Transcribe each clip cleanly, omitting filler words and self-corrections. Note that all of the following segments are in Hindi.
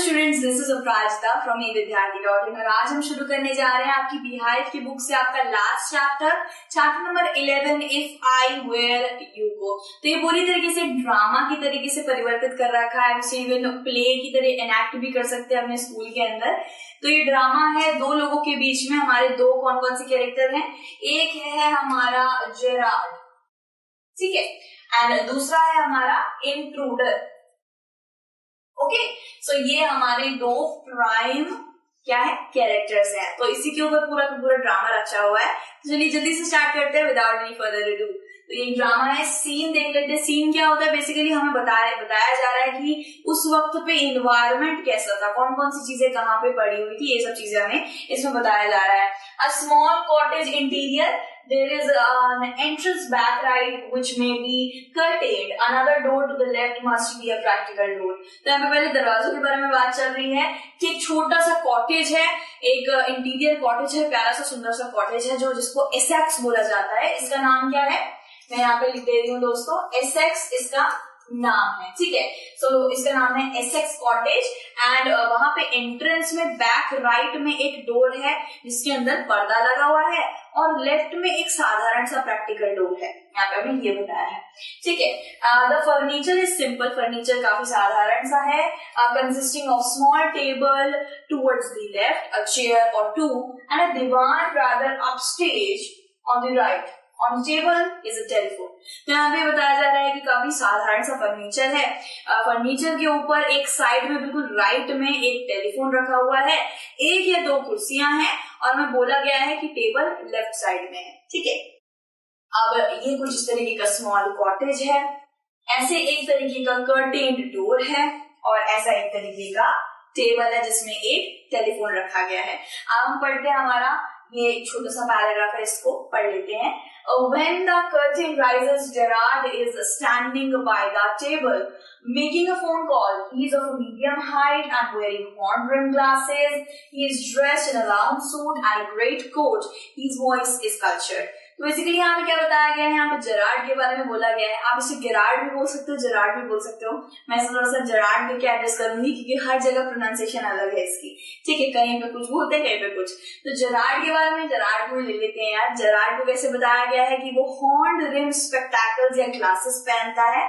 Students, this is Aparajita from evidyarthi.in और आज हम शुरू करने जा रहे हैं आपकी Beehive की बुक से आपका last chapter number 11 if I were you go. तो ये पूरी तरीके से ड्रामा की तरीके से परिवर्तित कर रखा है, इसे इवन प्ले की तरह एनैक्ट भी कर सकते हैं अपने स्कूल के अंदर। तो ये ड्रामा है दो लोगों के बीच में। हमारे दो कौन कौन से कैरेक्टर हैं? एक है हमारा जेरार्ड, ठीक है, एंड दूसरा है हमारा इंट्रूडर। ओके, सो ये हमारे दो प्राइम क्या है कैरेक्टर्स हैं। तो इसी के ऊपर पूरा ड्रामा रचा हुआ है। तो चलिए जल्दी से स्टार्ट करते हैं विदाउट एनी फर्दर अडू। तो ये ड्रामा है। सीन देख लेते हैं। सीन क्या होता है? बेसिकली हमें बताया जा रहा है कि उस वक्त पे इन्वायरमेंट कैसा था, कौन कौन सी चीजें कहाँ पे पड़ी हुई थी, ये सब चीजें हमें इसमें बताया जा रहा है। A small cottage interior, there is an entrance back right which may be curtained, another door to the left must be a practical door। तो यहाँ पे पहले दरवाजों के बारे में बात चल रही है कि एक छोटा सा कॉटेज है, एक इंटीरियर कॉटेज है, प्यारा सा सुंदर सा कॉटेज है जो जिसको एसेक्स बोला जाता है। इसका नाम क्या है मैं यहाँ पे लिख दे रही हूँ दोस्तों, एसेक्स इसका नाम है, ठीक है। सो इसका नाम है एसेक्स कॉटेज एंड वहां पे एंट्रेंस में बैक राइट में एक डोर है जिसके अंदर पर्दा लगा हुआ है और लेफ्ट में एक साधारण सा प्रैक्टिकल डोर है। यहाँ पे हमें ये बताया है, ठीक है। The furniture is simple, furniture काफी साधारण सा है, consisting of small table towards the left, a chair और two and a divan rather upstage on the right. On table is a telephone। तो यहाँ पे बताया जा रहा है कि काफी साधारण सा फर्नीचर है। फर्नीचर के ऊपर एक साइड में बिल्कुल राइट में एक टेलीफोन रखा हुआ है, एक या दो कुर्सियां हैं और हमें बोला गया है कि टेबल लेफ्ट साइड में है, ठीक है। अब ये कुछ इस तरीके का स्मॉल कॉटेज है, ऐसे एक तरीके का कर्टेन्ड डोर है और ऐसा एक तरीके का टेबल है जिसमें एक टेलीफोन रखा गया है। अब हम पढ़ते हैं हमारा ये छोटा सा पैराग्राफ है, इसको पढ़ लेते हैं। When the curtain rises, Gerard is standing by the table, making a phone call. He is of medium height and wearing horn-rimmed glasses. He is dressed in a lounge suit and a great coat. His voice is cultured. तो बेसिकली यहाँ पे क्या बताया गया है? यहाँ पे जेरार्ड के बारे में बोला गया है। आप इसे गेरार्ड भी बोल सकते हो, जेरार्ड भी बोल सकते हो। मैं थोड़ा सा जेरार्ड देके एड्रेस करूंगी क्योंकि हर जगह प्रोनाउंसिएशन अलग है इसकी, ठीक है। कहीं पे कुछ बोलते हैं, कहीं पे कुछ। तो जेरार्ड के बारे में जेरार्ड को ले लेते हैं यार। जेरार्ड को कैसे बताया गया है कि वो हॉर्न रिम स्पेक्टैकल्स या ग्लासेस पहनता है।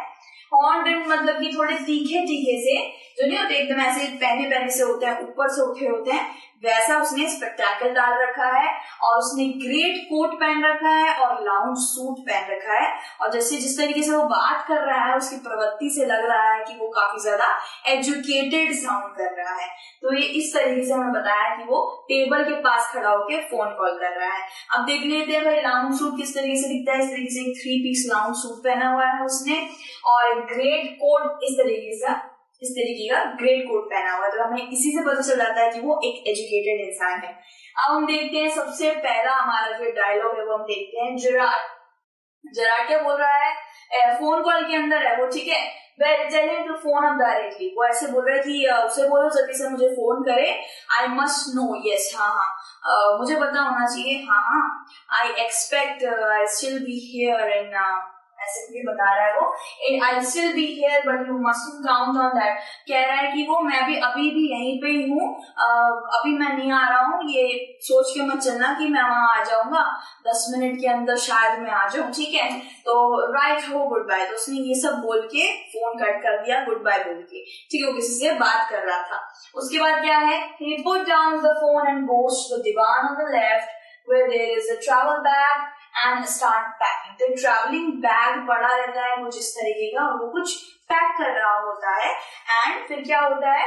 हॉर्न रिम मतलब कि थोड़े तीखे से, जो नहीं होते एकदम ऐसे पहने से होते हैं, ऊपर से उठे होते हैं, वैसा उसने स्पेक्टैकल डाल रखा है और उसने ग्रेट कोट पहन रखा है और लाउंज सूट पहन रखा है। और जैसे जिस तरीके से वो बात कर रहा है उसकी प्रवृत्ति से लग रहा है कि वो काफी ज्यादा एजुकेटेड साउंड कर रहा है। तो ये इस तरीके से हमें बताया कि वो टेबल के पास खड़ा होकर फोन कॉल कर रहा है। अब देख लेते हैं भाई लाउंज सूट किस तरीके से दिखता है। इस तरीके से एक 3 पीस लाउंज सूट पहना हुआ है उसने और ग्रेट कोट इस तरीके का ग्रेट कोट पहना हुआ है। तो हमें इसी से पता चल जाता है कि वो एक एजुकेटेड इंसान है। अब हम देखते हैं सबसे पहला हमारा जो डायलॉग है वो हम देखते हैं। जेरार्ड क्या बोल रहा है? फोन कॉल के अंदर है वो, ठीक है। Tell him to phone up directly. वो ऐसे बोल रहा है कि उसे बोलो जल्दी से मुझे फोन करे। आई मस्ट नो, यस, हाँ, मुझे पता होना चाहिए, हाँ, I expect I still be here in, ऐसे भी बता रहा है वो, I still be here but you mustn't count on that. कह रहा है कि वो मैं भी अभी भी यहीं पे ही हूँ, अभी मैं नहीं आ रहा हूँ, ये सोच के मत चलना कि मैं वहां आ जाऊंगा 10 मिनट के अंदर, शायद मैं आ जाऊं, ठीक है। तो राइट हो, गुड बाय। तो उसने ये सब बोल के फोन कट कर दिया, गुड बाय बोल के, ठीक है। वो किसी से बात कर रहा था। उसके बाद क्या है? he put down the phone and goes to the divan on the left where there is a travel bag and start packing। तो ट्रैवलिंग बैग पड़ा रहता है कुछ इस तरीके का और वो कुछ पैक कर रहा होता है। एंड फिर क्या होता है?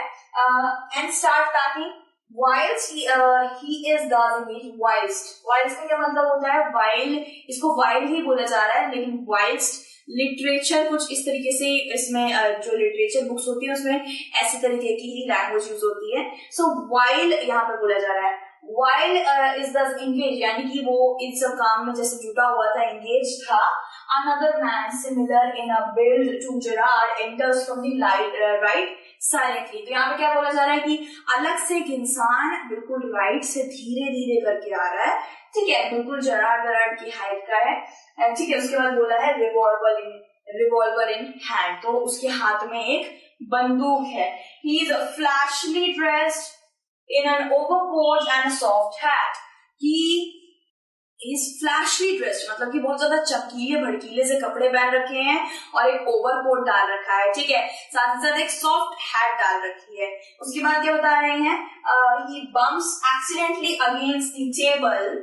And start packing whilst he is doing it। whilst का क्या मतलब होता है? while, इसको while ही बोला जा रहा है, लेकिन whilst लिटरेचर कुछ इस तरीके से, इसमें जो लिटरेचर बुक्स होती है उसमें ऐसे तरीके की ही लैंग्वेज यूज होती है। सो while यहाँ पे बोला जा रहा है। while is thus engaged, यानी कि वो इन सब काम में जैसे जुटा हुआ था, engaged था। another man similar in a build to Gerard enters from the right silently। तो यहाँ पे क्या बोला जा रहा है कि अलग से एक इंसान बिल्कुल राइट से धीरे धीरे करके आ रहा है, ठीक है, बिल्कुल जेरार्ड की हाइट का है, ठीक है। उसके बाद बोला है रिवॉल्वर इन हैंड, तो उसके हाथ में एक बंदूक है. He is fleshly dressed in an overcoat and a soft hat. He is fleshly dressed मतलब कि बहुत ज्यादा चमकीले भड़कीले से कपड़े पहन रखे हैं और एक ओवरकोट डाल रखा है, ठीक है. साथ ही साथ एक सॉफ्ट हैट डाल रखी है. उसके बाद क्या बता रहे हैं, he bumps accidentally against the table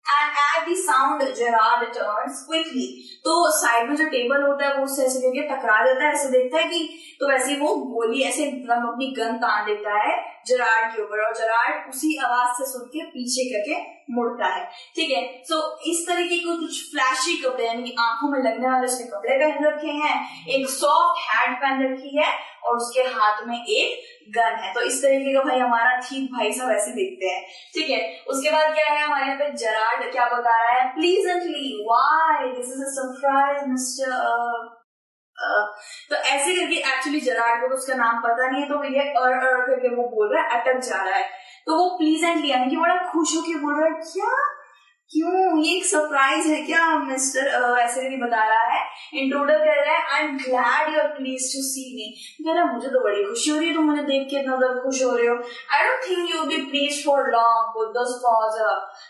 and at the sound Gerard turns quickly. तो साइड में जो टेबल होता है वो उससे ऐसे करके टकरा जाता है, ऐसे देखता है कि, तो वैसे वो गोली ऐसे मतलब अपनी गन तान देता है जेरार्ड के ऊपर, और जेरार्ड उसी आवाज से सुन के पीछे करके मुड़ता है, ठीक है. सो इस तरीके के कुछ फ्लैशी कपड़े यानी आंखों में लगने वाले उसने कपड़े पहन रखे हैं, एक सॉफ्ट हैट पहन रखी है और उसके हाथ में एक गन है. तो इस तरीके का भाई हमारा ठीक भाई सब ऐसे दिखते हैं, ठीक है. उसके बाद क्या है हमारे यहाँ पे जेरार्ड क्या बता रहा है, pleasantly why this is a surprise mister. तो ऐसे करके एक्चुअली जेरार्ड को तो उसका नाम पता नहीं है, तो ये करके वो बोल रहा है, अटक जा रहा है. तो वो प्लीजेंटली यानी कि बड़ा खुश होकर बोल रहा है, क्या क्यों ये एक सरप्राइज है क्या मिस्टर, ऐसे नहीं बता रहा है. इंट्रूडर कह रहा है I am glad you are pleased to see me. कह रहा है मुझे तो बड़ी खुशी हो रही है, तुम मुझे देख के इतना ज्यादा खुश हो रहे हो. I don't think you will be pleased for long with this pause.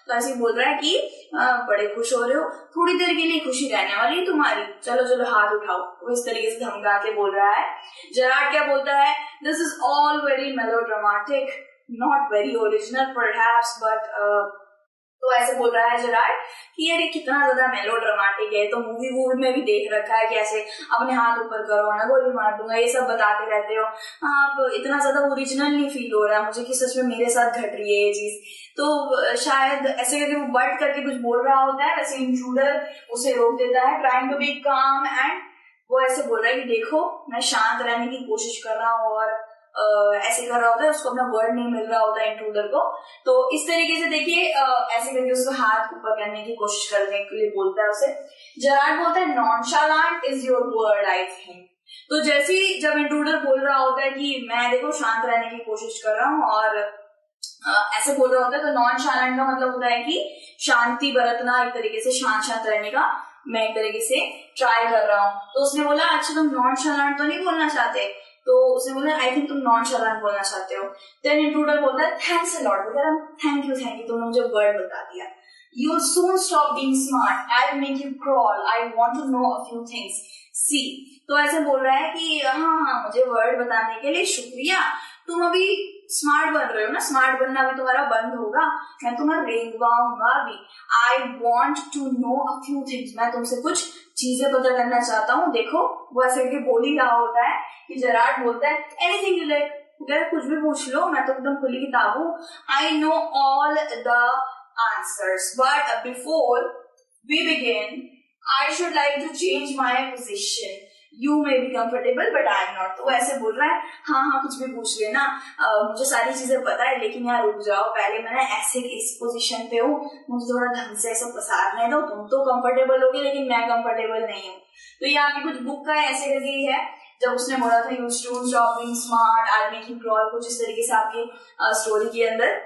तो ऐसे बोल रहा है कि बड़े खुश हो रहे हो, थोड़ी देर के लिए खुशी रहने वाली है तुम्हारी, चलो चलो हाथ उठाओ. वो इस तरीके से धमका के बोल रहा है. जेरार्ड क्या बोलता है, this is all very melodramatic, not very original perhaps but. तो ऐसे बोल रहा है जेरार्ड कि यार ये कितना ज्यादा मेलोड्रामेटिक है, तो मूवी में भी देख रखा है कि ऐसे अपने हाथ ऊपर करो ना गोली मार दूंगा, ये सब बताते रहते हो. आप इतना ज्यादा ओरिजिनल नहीं फील हो रहा है मुझे कि सच में मेरे साथ घट रही है ये चीज. तो शायद ऐसे करके वो बट करके कुछ बोल रहा होता है, वैसे इंट्रूडर उसे रोक देता है, ट्राइंग टू बी काम, एंड वो ऐसे बोल रहा है कि देखो मैं शांत रहने की कोशिश कर रहा हूँ, और ऐसे कर रहा होता है, उसको अपना वर्ड नहीं मिल रहा होता है इंट्रूडर को. तो इस तरीके से देखिए ऐसे करके उसको हाथ ऊपर करने की कोशिश करने के लिए बोलता है उसे. जेरार्ड बोलता है nonchalant is your word I think. तो जैसे ही जब इंट्रूडर बोल रहा होता है कि मैं देखो शांत रहने की कोशिश कर रहा हूँ और ऐसे बोल रहा होता है, तो नॉनशालेंट का मतलब होता है कि शांति बरतना, एक तरीके से शांत शांत रहने का मैं एक तरीके से ट्राई कर रहा हूँ. तो उसने बोला अच्छा तुम नॉनशालेंट तो नहीं बोलना चाहते, तो उसने बोला आई थिंक तुम नॉनशालेंट बोलना चाहते हो. देन इंट्रूडर बोलता है थैंक्स अ लॉट. बोला थैंक यू तुमने मुझे वर्ड बता दिया. You will soon stop being smart, I will make you crawl, I want to know a few things see. तो ऐसे बोल रहा है कि हाँ मुझे वर्ड बताने के लिए शुक्रिया, तुम अभी स्मार्ट बन रहे हो ना, स्मार्ट बनना भी तुम्हारा बंद होगा, मैं तुम्हें रेंगवाऊंगा भी. I want to know a few things, मैं तुमसे कुछ चीजें पता करना चाहता हूँ. देखो वो ऐसे करके बोल ही रहा होता है कि जेरार्ड बोलता है एनीथिंग यू लाइक, कुछ भी पूछ लो, मैं तो एकदम खुली किताब हूँ. I know all the answers but before we begin I should like to change my position. You may be comfortable but I am not. तो ऐसे बोल रहा है हाँ कुछ भी पूछ लेना, मुझे सारी चीजें पता है, लेकिन यहाँ रुक जाओ पहले, मैं ऐसे इस पोजीशन पे हूँ, मुझे थोड़ा ढंग से ऐसा पसारने दो, तुम तो कंफर्टेबल होगे लेकिन मैं कंफर्टेबल नहीं हूँ. तो ये आपकी कुछ बुक का ऐसे करके ही है, जब उसने बोला था you don't stop being smart I make you crawl, कुछ इस तरीके से आपकी स्टोरी के अंदर,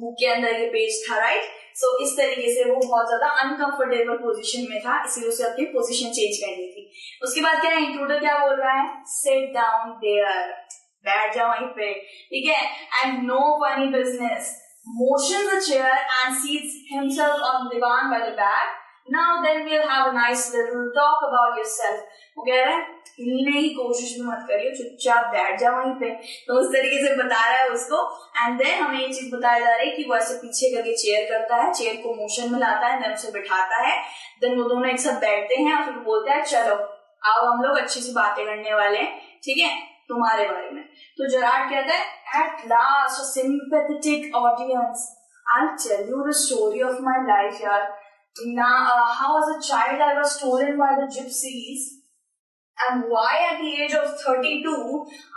बुक के अंदर ये पेज था, राइट. सो इस तरीके से वो बहुत ज्यादा अनकंफर्टेबल पोजीशन में था, इसलिए उसे अपनी पोजीशन चेंज करनी थी. उसके बाद क्या है, इंट्रूडर क्या बोल रहा है, सिट डाउन देयर, बैठ जाओ वहीं पे, ठीक है. And no funny business, motion the chair and seats himself on divan by the back. Now then we will have a nice little talk about yourself. वो कह रहा है हिलने की कोशिश भी मत करिए, चुपचाप बैठ जाओ वहीं पे. तो उस तरीके से बता रहा है उसको. एंड देन हमें ये चीज बताया जा रही है कि वो ऐसे पीछे करके चेयर करता है, चेयर को मोशन में लाता है, देन उसे बिठाता है, देन वो दोनों एक साथ बैठते हैं और फिर बोलता है चलो आओ हम लोग अच्छी सी बातें करने वाले हैं, ठीक है, तुम्हारे बारे में. तो जेरार्ड कहता है at last a sympathetic audience, I will tell you the story of my life यार. How as a child I was stolen by the gypsies, and why at the age of 32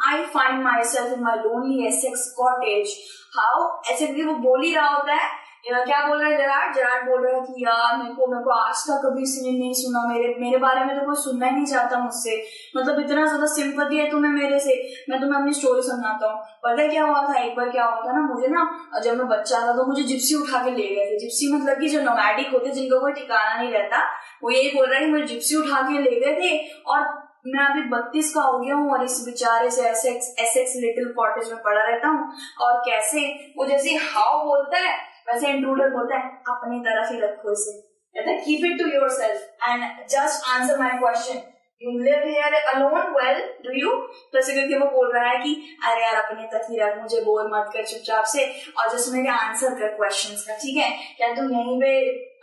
I find myself in my lonely Essex cottage. How ऐसे भी वो बोल ही रहा होता है क्या बोल रहा है जराड? जराड बोल रहा है कि यार मेरे को आज तक कभी किसी ने नहीं सुना, मेरे बारे में तो कोई सुनना ही नहीं चाहता मुझसे, मतलब इतना ज्यादा सिंपैथी है तुम्हें मेरे से, मैं तुम्हें अपनी स्टोरी सुनाता हूँ। पता है क्या हुआ था? एक बार क्या हुआ था ना, मुझे ना जब मैं बच्चा था तो मुझे जिप्सी उठा के ले गए थे। जिप्सी मतलब कि जो नोमैडिक होते जिनका कोई ठिकाना नहीं रहता, वो यही बोल रहा है कि मुझे जिप्सी उठा के ले गए थे और मैं अभी 32 का हो गया हूँ और इस बेचारे से एसेक्स लिटिल कॉटेज में पड़ा रहता हूँ। और कैसे वो जैसे हाउ बोलता है वैसे इंट्रूडर बोलता है अपनी तरफ ही रखो इसे, कहता है keep it to yourself and just answer my question, you live here alone well do you? तो ऐसे करके वो बोल रहा है कि अरे यार अपने तक ही रख, मुझे बोल मत कर चुपचाप से, और जस्ट मेरे आंसर कर क्वेश्चंस का, ठीक है? क्या तू यहीं पे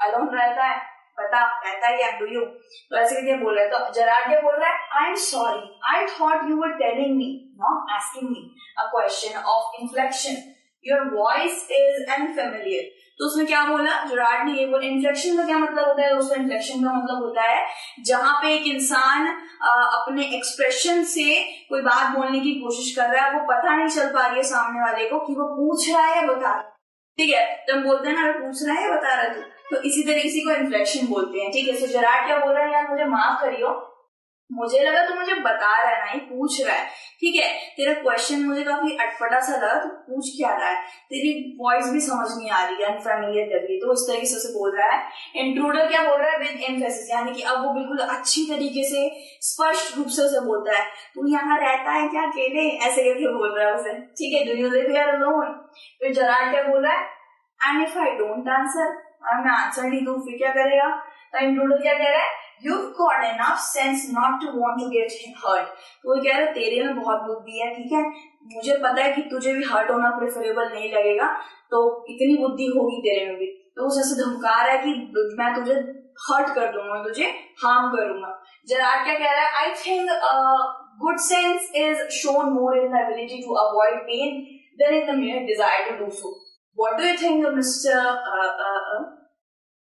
अलोन रहता है? पता रहता है या डू यू? तो ऐसे करके बोल रहा है। तो जराड क्या बोल रहा है? I am sorry, I thought you were telling me not asking me a question of inflection, your voice is unfamiliar. तो उसने क्या बोला जराड ने? ये बोला इन्फ्लेक्शन का क्या मतलब होता है दोस्तों? इन्फ्लेक्शन का मतलब होता है जहां पे एक इंसान अपने एक्सप्रेशन से कोई बात बोलने की कोशिश कर रहा है, वो पता नहीं चल पा रही है सामने वाले को कि वो पूछ रहा है या बता रहा है, ठीक है? तो हम बोलते हैं ना पूछ रहा है या बता रहा है, तो इसी तरह इसी को इन्फ्लेक्शन बोलते हैं, ठीक है? तो जराड क्या बोल रहा है? यार मुझे माफ करियो, मुझे लगा तू मुझे बता रहा है ना ही पूछ रहा है, ठीक है? तेरा क्वेश्चन मुझे काफी अटपटा सा लगा, तू पूछ क्या रहा है, तेरी वॉइस भी समझ नहीं आ रही है, अनफेमिलियर लग रही है। तो इस तरीके से उसे बोल रहा है। इंट्रूडर क्या बोल रहा है? विद एम्फेसिस, यानी कि अब वो बिल्कुल अच्छी तरीके से स्पष्ट रूप से उसे बोलता है तू यहाँ रहता है क्या अकेले? ऐसे करके बोल रहा है उसे, ठीक है? Do you live here alone? फिर जराड क्या बोल रहा है? And if I don't answer, और मैं आंसर नहीं दूं फिर क्या करेगा? तो इंट्रूडर क्या कह रहा है? You've got enough sense not to want to get hurt. तो वो कह रहे तेरे में बहुत बुद्धि है, ठीक है? मुझे पता है कि तुझे भी हर्ट होना प्रेफरेबल नहीं लगेगा, तो इतनी बुद्धि होगी तेरे में भी। तो उसे ऐसे धमका रहा है कि मैं तुझे हर्ट कर दूंगा, तुझे हार्म करूंगा। जराड क्या कह रहा है? I think good sense is shown more in the ability to avoid pain than in the mere desire to do so. What do you think, Mr.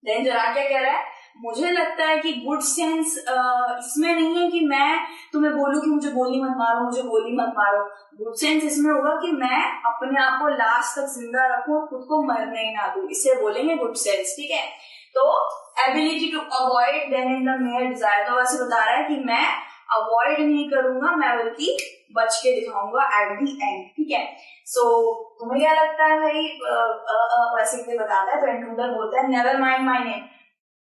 Then Gerard क्या कह रहा है? मुझे लगता है कि गुड सेंस इसमें नहीं है कि मैं तुम्हें बोलूं कि मुझे गोली मत मारो, मुझे गोली मत मारो। गुड सेंस इसमें होगा कि मैं अपने आप को लास्ट तक जिंदा रखूं, खुद को मरने ही ना दूं, इसे बोलेंगे गुड सेंस, ठीक है? तो ability to avoid than in the mere desire, तो वैसे बता रहा है कि मैं अवॉइड नहीं करूंगा, मैं बल्कि बच के दिखाऊंगा एट दी एंड, ठीक है? सो तुम्हें क्या लगता है भाई? वैसे बताता है। तो इंट्रूडर बोलता है नेवर माइंड माय नेम,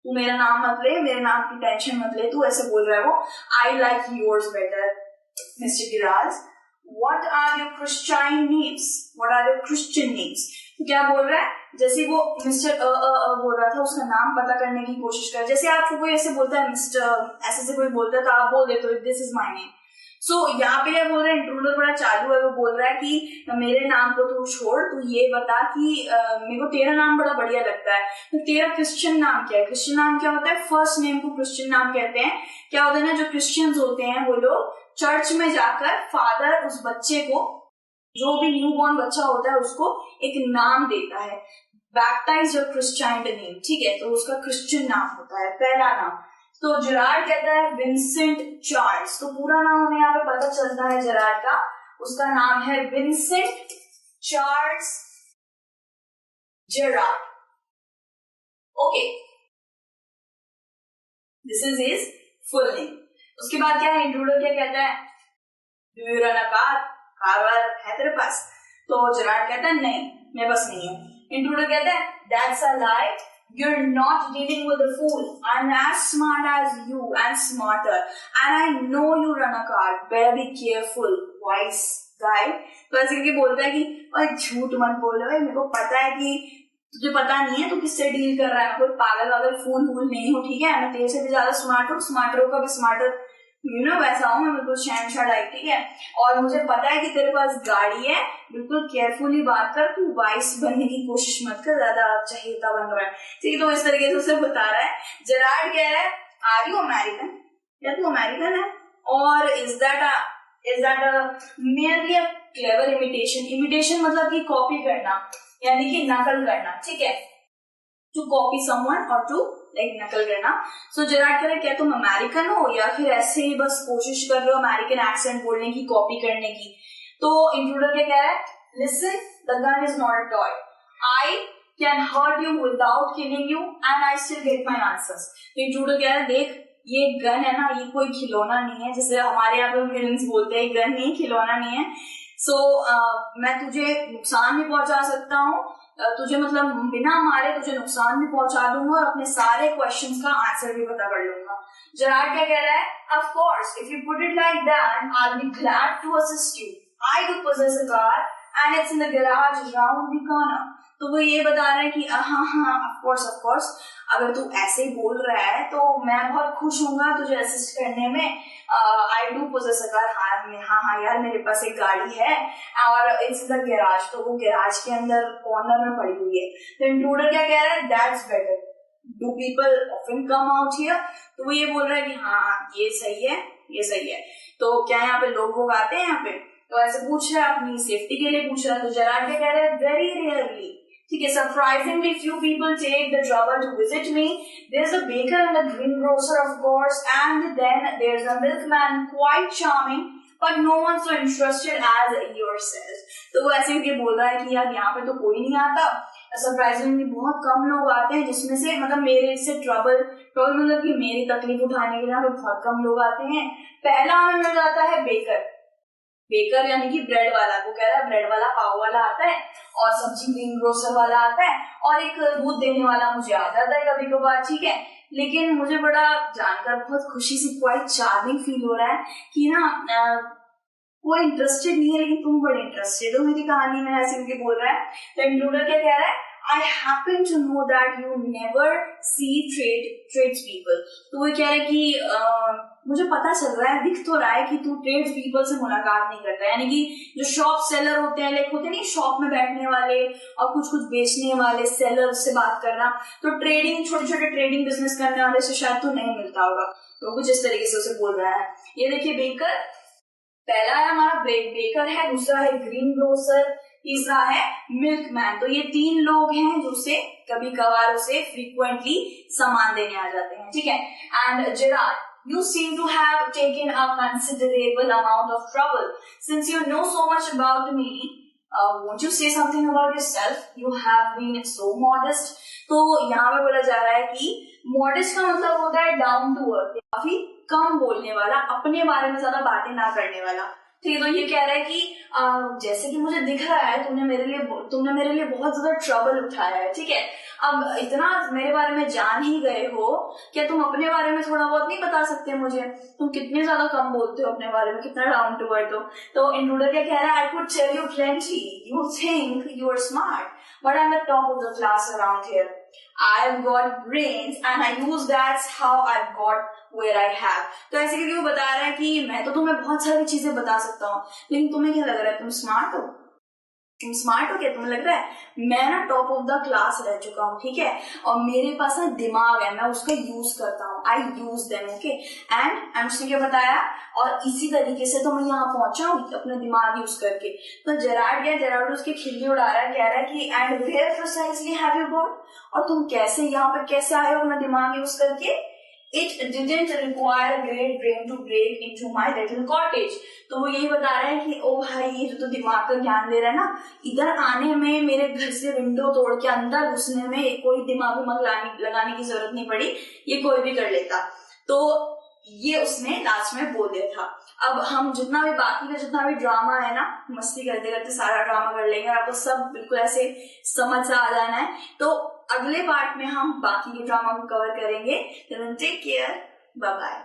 तू मेरा नाम मत ले, मेरे नाम की टेंशन मत ले तू, ऐसे बोल रहा है वो। I like yours better mister गिराज, what are your Christian names, what are your Christian names? तो क्या बोल रहा है? जैसे वो मिस्टर बोल रहा था, उसका नाम पता करने की कोशिश कर, जैसे आपको कोई ऐसे बोलता है मिस्टर, ऐसे से कोई बोलता है तो आप बोल देते हो दिस इज माय नेम। सो यहाँ पे क्या बोल रहा है? इंट्रूडर बड़ा चालू है, वो बोल रहा है कि मेरे नाम को तू छोड़, तू ये बता कि मेरे को तेरा नाम बड़ा बढ़िया लगता है, तो तेरा क्रिश्चियन नाम क्या है? क्रिश्चियन नाम क्या होता है? फर्स्ट नेम को क्रिश्चियन नाम कहते हैं। क्या होता है ना, जो क्रिश्चियंस होते हैं वो लोग चर्च में जाकर फादर उस बच्चे को, जो भी न्यू बॉर्न बच्चा होता है, उसको एक नाम देता है, बैप्टाइज योर क्रिश्चियन नेम, ठीक है? तो उसका क्रिश्चियन नाम होता है पहला नाम। तो जराड कहता है विंसेंट चार्ल्स, तो पूरा नाम हमें यहाँ पे पता चलता है जराड का, उसका नाम है Vincent Charles Gerard, okay, this is his full name. उसके बाद क्या है? इंट्रूडर क्या कहता है? Do you run a car, car वार है तेरे पास? तो जराड कहता है नहीं, मेरे पास नहीं है। इंट्रूडर कहता है that's a lie, you're not dealing with a fool, I'm as smart as you and smarter, and I know you run a car, better be careful wise guy। तो ऐसे करके बोलता है कि झूठ मत बोलो भाई, मेरे को पता है कि तुझे पता नहीं है तू किससे डील कर रहा है, कोई पागल वागल फूल नहीं हो, ठीक है? मैं तेरे से भी ज्यादा स्मार्ट हूँ, स्मार्टरों का भी स्मार्टर वैसा हूँ मैं, बिल्कुल शहनशाह टाइप, ठीक है? और मुझे पता है कि तेरे पास गाड़ी है, बिल्कुल केयरफुली बात कर, तू वाइस बनने की कोशिश मत कर, ज्यादा चहेता बन रहा है, ठीक है? तो इस तरीके से उसे बता रहा है। जराड कह रहा है आर यू अमेरिकन, या तू अमेरिकन है? और is that merely a clever imitation? Imitation मतलब कि कॉपी करना, यानी कि नकल करना, ठीक है? टू कॉपी समवन और टू लाइक नकल करना। सो जराड कह रहे क्या तुम अमेरिकन हो या फिर ऐसे ही बस कोशिश कर रहे हो अमेरिकन एक्सेंट बोलने की, कॉपी करने की? तो इंट्रूडर क्या कह रहा है? Listen, the gun is not a toy, I can hurt you without killing you and I still get my answers. तो इंट्रूडर कह रहा है देख ये गन है ना, ये कोई खिलौना नहीं है, जैसे हमारे यहाँ पे विलेन्स बोलते हैं गन नहीं, खिलौना नहीं है। सो मैं तुझे नुकसान भी पहुंचा सकता हूँ, तुझे मतलब बिना मारे तुझे नुकसान भी पहुंचा दूंगा और अपने सारे क्वेश्चंस का आंसर भी पता कर लूंगा। जेरार्ड क्या कह रहा है, of course if you put it like that I will be glad to assist you, I do possess a car and it's in the garage around the corner. तो वो ये बता रहा है कि हाँ हाँ ऑफ कोर्स अगर तू ऐसे ही बोल रहा है तो मैं बहुत खुश हूँगा तुझे असिस्ट करने में। I do possess a car, हाँ यार मेरे पास एक गाड़ी है और इट्स द गैराज, तो वो गैराज के अंदर कॉर्नर में पड़ी हुई है। तो इंट्रूडर क्या कह रहा है, that's better, do people often come out here. तो वो ये बोल रहा है कि हाँ ये सही है, ये सही है। तो क्या यहाँ पे लोग आते हैं यहाँ पे, तो ऐसे पूछ रहा है, अपनी सेफ्टी के लिए पूछ रहा है। तो जेरार्ड क्या कह रहा है, वेरी रेयरली, ठीक है, surprisingly few people take the trouble to visit me. There's a baker and a greengrocer, of course, and then there's a milkman, quite charming, but no one so interested as yourself. तो वो ऐसे करके बोल रहा है कि यार यहाँ पे तो कोई नहीं आता, सरप्राइजिंगली बहुत कम लोग आते हैं, जिसमें से मतलब मेरे से ट्रबल मतलब कि मेरी तकलीफ उठाने के लिए बहुत कम लोग आते हैं। पहला हमें मिल जाता है बेकर यानी कि ब्रेड वाला, वो कह रहा है ब्रेड वाला पाव वाला आता है, और सब्जी ग्रीन ग्रोसर वाला आता है, और एक दूध देने वाला मुझे आ जाता है कभी कभार, ठीक है। लेकिन मुझे बड़ा जानकर बहुत खुशी से क्वाइट चार्मिंग फील हो रहा है कि ना कोई इंटरेस्टेड नहीं है, लेकिन तुम बड़े इंटरेस्टेड हो मेरी कहानी में, ऐसे करके बोल रहा है। तो इंट्रूडर क्या कह रहा है, I happen to know that you never see tradespeople। तो वो कह रहा है कि मुझे पता चल रहा है, दिख तो रहा है कि तू ट्रेड्स पीपल से मुलाकात नहीं करता है, यानी कि जो शॉप सेलर होते हैं, लाइक होते नहीं शॉप में बैठने वाले और कुछ बेचने वाले सेलर से बात करना, तो ट्रेडिंग छोटे ट्रेडिंग बिजनेस करने वाले से शायद तो नहीं मिलता होगा। तो कुछ इस तरीके से उसे बोल रहा है। ये देखिए बेकर, पहला है हमारा बेकर है, दूसरा है ग्रीन ग्रोसर, तीसरा है मिल्कमैन। तो ये तीन लोग हैं जो उसे कभी कभार उसे फ्रीक्वेंटली सामान देने आ जाते हैं, ठीक है। And Gerard, you seem to have taken a considerable amount of trouble since you know so much about me, won't you say something about yourself, you have been so modest। तो यहाँ पे बोला जा रहा है कि modest का मतलब होता है डाउन टू अर्थ, काफी कम बोलने वाला, अपने बारे में ज्यादा बातें ना करने वाला, ठीक है। तो ये कह रहा है कि जैसे कि मुझे दिख रहा है तुमने मेरे लिए बहुत ज्यादा ट्रबल उठाया है, ठीक है। अब इतना मेरे बारे में जान ही गए हो, क्या तुम अपने बारे में थोड़ा बहुत नहीं बता सकते मुझे, तुम कितने ज्यादा कम बोलते हो अपने बारे में, कितना डाउन टू अर्थ हो। तो इंट्रूडर क्या कह रहा है, I could tell you plenty, you think you are smart, but I am the top of the class around here, I have got brains and I use that's how I've got where I have। तो ऐसे करके वो बता रहा है कि मैं तो तुम्हें बहुत सारी चीजें बता सकता हूँ, लेकिन तुम्हें क्या लग रहा है, तुम स्मार्ट हो क्या, तुम्हें लग रहा है मैं ना टॉप ऑफ द क्लास रह चुका हूँ, ठीक है, और मेरे पास ना दिमाग है, मैं उसका यूज करता हूँ, आई यूज देम, ओके। एंड उसने क्या बताया, और इसी तरीके से तो मैं यहाँ पहुंचा हूँ अपना दिमाग यूज करके। तो जेरार्ड उसकी खिल्ली उड़ा रहा है, कह रहा है कि and where precisely have you got, और तुम कैसे यहाँ पे कैसे आए हो अपना दिमाग यूज करके। It didn't require a great brain to break into my little cottage। तो वो यही बता रहा है कि ओ भाई ये जो तो दिमाग का ज्ञान दे रहा है ना, इधर आने में, मेरे घर से विंडो तोड़ के अंदर घुसने में कोई दिमाग लगाने की जरूरत नहीं पड़ी, ये कोई भी कर लेता। तो ये उसने लास्ट में बोल दिया था। अब हम जितना भी बाकी का जितना भी ड्रामा है ना, मस्ती करते करते सारा ड्रामा कर लेंगे, आपको सब बिल्कुल ऐसे समझ से आ जाना है। तो अगले पार्ट में हम बाकी के ड्रामा को कवर करेंगे। Take care, bye bye.